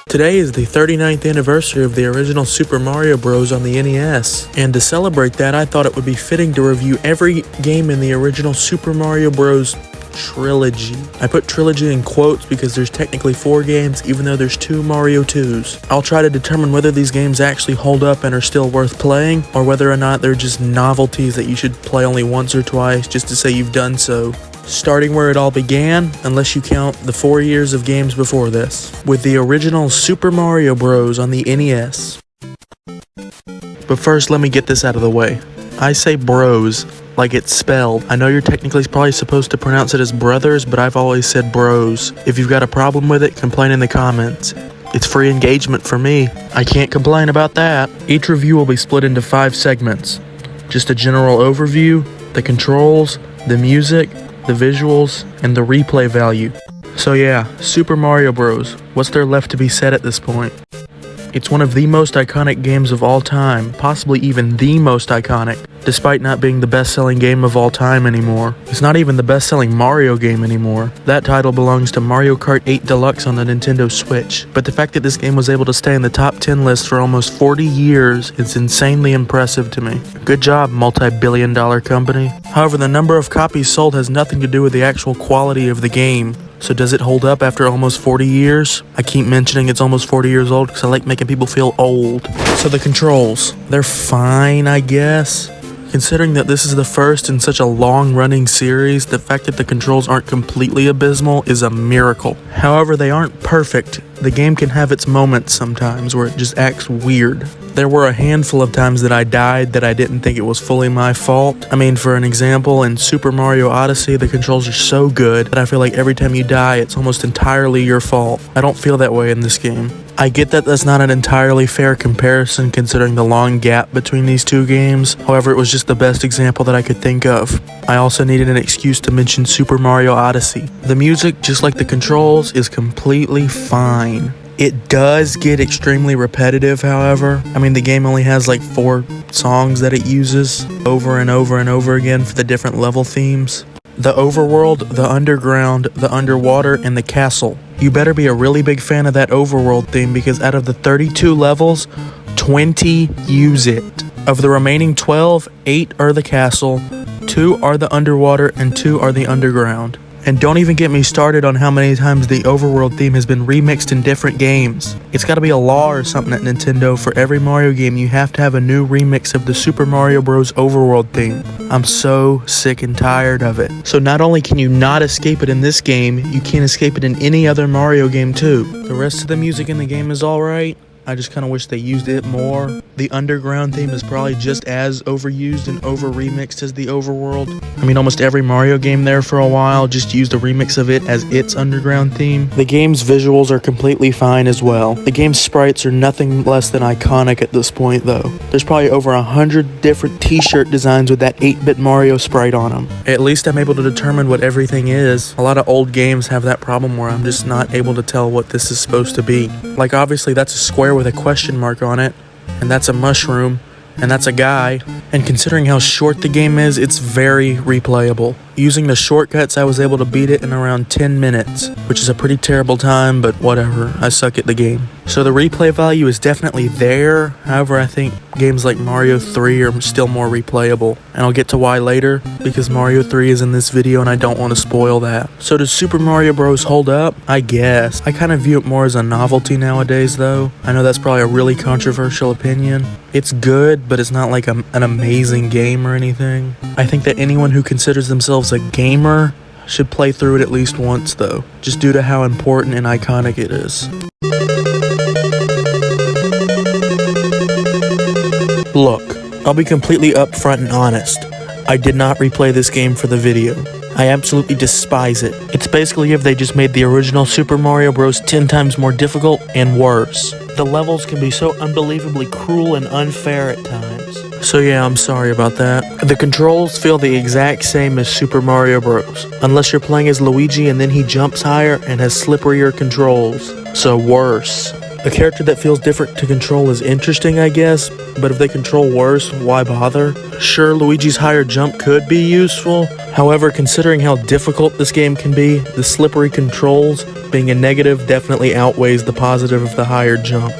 Today is the 39th anniversary of the original Super Mario Bros. On the NES, and to celebrate that, I thought it would be fitting to review every game in the original Super Mario Bros. Trilogy. I put Trilogy in quotes because there's technically 4 games, even though there's 2 Mario 2s. I'll try to determine whether these games actually hold up and are still worth playing, or whether or not they're just novelties that you should play only once or twice just to say you've done so. Starting where it all began, unless you count the 4 years of games before this, with the original Super Mario Bros. On the NES. But first, let me get this out of the way. I say bros, like it's spelled. I know you're technically probably supposed to pronounce it as brothers, but I've always said bros. If you've got a problem with it, complain in the comments. It's free engagement for me. I can't complain about that. Each review will be split into 5 segments. Just a general overview, the controls, the music, the visuals, and the replay value. So yeah, Super Mario Bros. What's there left to be said at this point? It's one of the most iconic games of all time, possibly even the most iconic, despite not being the best-selling game of all time anymore. It's not even the best-selling Mario game anymore. That title belongs to Mario Kart 8 Deluxe on the Nintendo Switch, but the fact that this game was able to stay in the top 10 list for almost 40 years is insanely impressive to me. Good job, multi-billion-dollar company. However, the number of copies sold has nothing to do with the actual quality of the game. So does it hold up after almost 40 years? I keep mentioning it's almost 40 years old because I like making people feel old. So the controls, they're fine, I guess. Considering that this is the first in such a long-running series, the fact that the controls aren't completely abysmal is a miracle. However, they aren't perfect. The game can have its moments sometimes where it just acts weird. There were a handful of times that I died that I didn't think it was fully my fault. I mean, for an example, in Super Mario Odyssey, the controls are so good that I feel like every time you die, it's almost entirely your fault. I don't feel that way in this game. I get that that's not an entirely fair comparison considering the long gap between these 2 games. However, it was just the best example that I could think of. I also needed an excuse to mention Super Mario Odyssey. The music, just like the controls, is completely fine. It does get extremely repetitive, however. I mean, the game only has like 4 songs that it uses over and over and over again for the different level themes. The overworld, the underground, the underwater, and the castle. You better be a really big fan of that overworld theme because out of the 32 levels, 20 use it. Of the remaining 12, 8 are the castle, 2 are the underwater, and 2 are the underground. And don't even get me started on how many times the Overworld theme has been remixed in different games. It's gotta be a law or something at Nintendo. For every Mario game, you have to have a new remix of the Super Mario Bros. Overworld theme. I'm so sick and tired of it. So not only can you not escape it in this game, you can't escape it in any other Mario game too. The rest of the music in the game is alright. I just kind of wish they used it more. The underground theme is probably just as overused and over-remixed as the overworld. I mean, almost every Mario game there for a while just used a remix of it as its underground theme. The game's visuals are completely fine as well. The game's sprites are nothing less than iconic at this point though. There's probably over 100 different t-shirt designs with that 8-bit Mario sprite on them. At least I'm able to determine what everything is. A lot of old games have that problem where I'm just not able to tell what this is supposed to be. Like obviously that's a square with a question mark on it, and that's a mushroom, and that's a guy, and considering how short the game is, it's very replayable. Using the shortcuts, I was able to beat it in around 10 minutes, which is a pretty terrible time, but whatever, I suck at the game. So the replay value is definitely there, however I think games like Mario 3 are still more replayable, and I'll get to why later, because Mario 3 is in this video and I don't want to spoil that. So does Super Mario Bros. Hold up? I guess. I kind of view it more as a novelty nowadays though. I know that's probably a really controversial opinion. It's good, but it's not like an amazing game or anything. I think that anyone who considers themselves a gamer should play through it at least once though, just due to how important and iconic it is. Look, I'll be completely upfront and honest. I did not replay this game for the video. I absolutely despise it. It's basically if they just made the original Super Mario Bros. 10 times more difficult and worse. The levels can be so unbelievably cruel and unfair at times. So yeah, I'm sorry about that. The controls feel the exact same as Super Mario Bros. Unless you're playing as Luigi and then he jumps higher and has slipperier controls. So worse. A character that feels different to control is interesting, I guess, but if they control worse, why bother? Sure, Luigi's higher jump could be useful. However, considering how difficult this game can be, the slippery controls being a negative definitely outweighs the positive of the higher jump.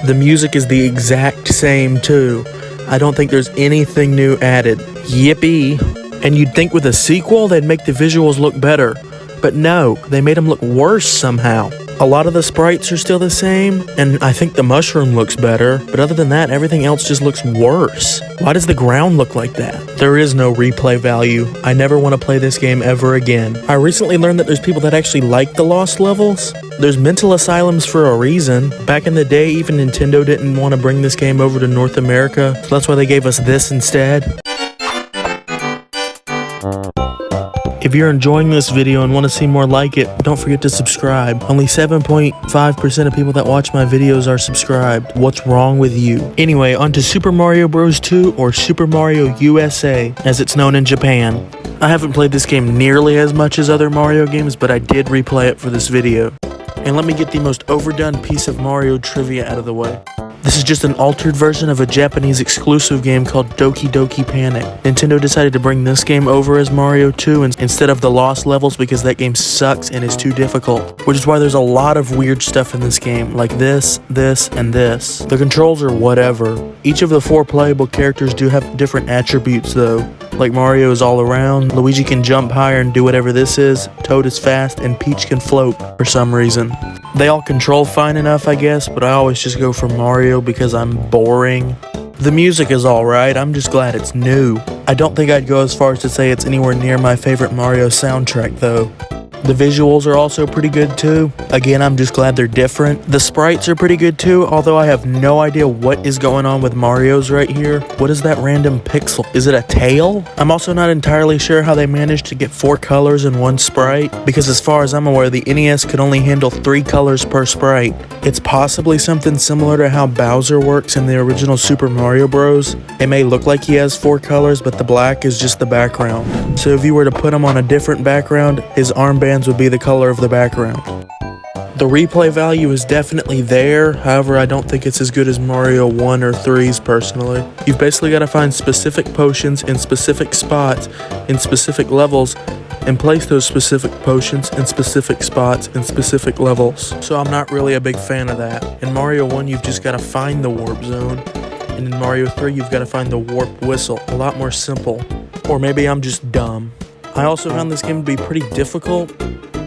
The music is the exact same too. I don't think there's anything new added. Yippee! And you'd think with a sequel they'd make the visuals look better. But no, they made them look worse somehow. A lot of the sprites are still the same, and I think the mushroom looks better, but other than that, everything else just looks worse. Why does the ground look like that? There is no replay value. I never want to play this game ever again. I recently learned that there's people that actually like the lost levels. There's mental asylums for a reason. Back in the day, even Nintendo didn't want to bring this game over to North America, so that's why they gave us this instead. If you're enjoying this video and want to see more like it, don't forget to subscribe. Only 7.5% of people that watch my videos are subscribed. What's wrong with you? Anyway, on to Super Mario Bros. 2 or Super Mario USA, as it's known in Japan. I haven't played this game nearly as much as other Mario games, but I did replay it for this video. And let me get the most overdone piece of Mario trivia out of the way. This is just an altered version of a Japanese exclusive game called Doki Doki Panic. Nintendo decided to bring this game over as Mario 2 instead of the Lost Levels because that game sucks and is too difficult. Which is why there's a lot of weird stuff in this game, like this, and this. The controls are whatever. Each of the 4 playable characters do have different attributes though. Like Mario is all around, Luigi can jump higher and do whatever this is, Toad is fast, and Peach can float for some reason. They all control fine enough, I guess, but I always just go for Mario because I'm boring. The music is alright, I'm just glad it's new. I don't think I'd go as far as to say it's anywhere near my favorite Mario soundtrack though. The visuals are also pretty good too. Again, I'm just glad they're different. The sprites are pretty good too, although I have no idea what is going on with Mario's right here. What is that random pixel? Is it a tail? I'm also not entirely sure how they managed to get 4 colors in one sprite, because as far as I'm aware, the NES could only handle 3 colors per sprite. It's possibly something similar to how Bowser works in the original Super Mario Bros. It may look like he has 4 colors, but the black is just the background. So if you were to put him on a different background, his armband would be the color of the background. The replay value is definitely there, however I don't think it's as good as Mario 1 or 3's personally. You've basically got to find specific potions in specific spots in specific levels and place those specific potions in specific spots in specific levels. So I'm not really a big fan of that. In Mario 1 you've just got to find the warp zone, and in Mario 3 you've got to find the warp whistle. A lot more simple. Or maybe I'm just dumb. I also found this game to be pretty difficult.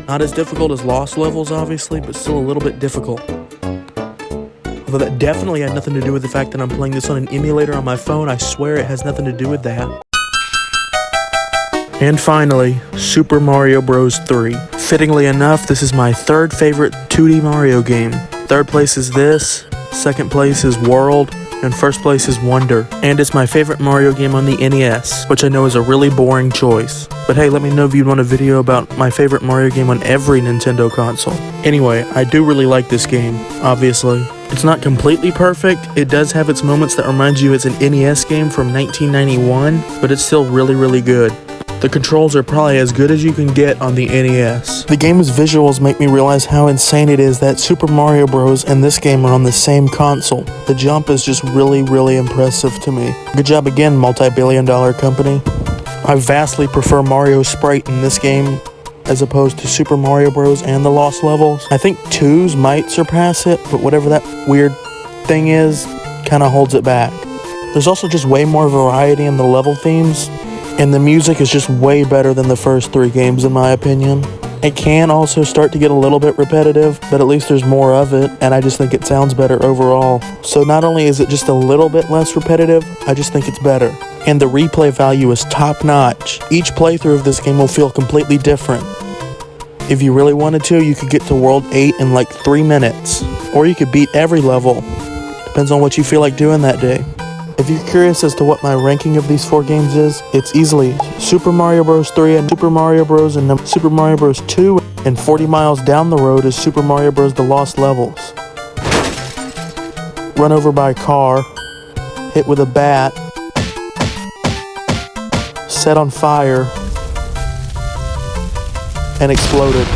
Not as difficult as Lost Levels, obviously, but still a little bit difficult. Although that definitely had nothing to do with the fact that I'm playing this on an emulator on my phone. I swear it has nothing to do with that. And finally, Super Mario Bros. 3. Fittingly enough, this is my 3rd favorite 2D Mario game. 3rd place is this, 2nd place is World, and 1st place is Wonder. And it's my favorite Mario game on the NES, which I know is a really boring choice. But hey, let me know if you'd want a video about my favorite Mario game on every Nintendo console. Anyway, I do really like this game, obviously. It's not completely perfect, it does have its moments that remind you it's an NES game from 1991, but it's still really, really good. The controls are probably as good as you can get on the NES. The game's visuals make me realize how insane it is that Super Mario Bros. And this game are on the same console. The jump is just really, really impressive to me. Good job again, multi-billion-dollar company. I vastly prefer Mario's sprite in this game as opposed to Super Mario Bros. And the Lost Levels. I think 2's might surpass it, but whatever that weird thing is, kinda holds it back. There's also just way more variety in the level themes, and the music is just way better than the first 3 games in my opinion. It can also start to get a little bit repetitive, but at least there's more of it, and I just think it sounds better overall. So not only is it just a little bit less repetitive, I just think it's better. And the replay value is top notch. Each playthrough of this game will feel completely different. If you really wanted to, you could get to World 8 in like 3 minutes. Or you could beat every level. Depends on what you feel like doing that day. If you're curious as to what my ranking of these 4 games is, it's easily Super Mario Bros. 3 and Super Mario Bros. And Super Mario Bros. 2, and 40 miles down the road is Super Mario Bros. The Lost Levels. Run over by a car, hit with a bat, set on fire, and exploded.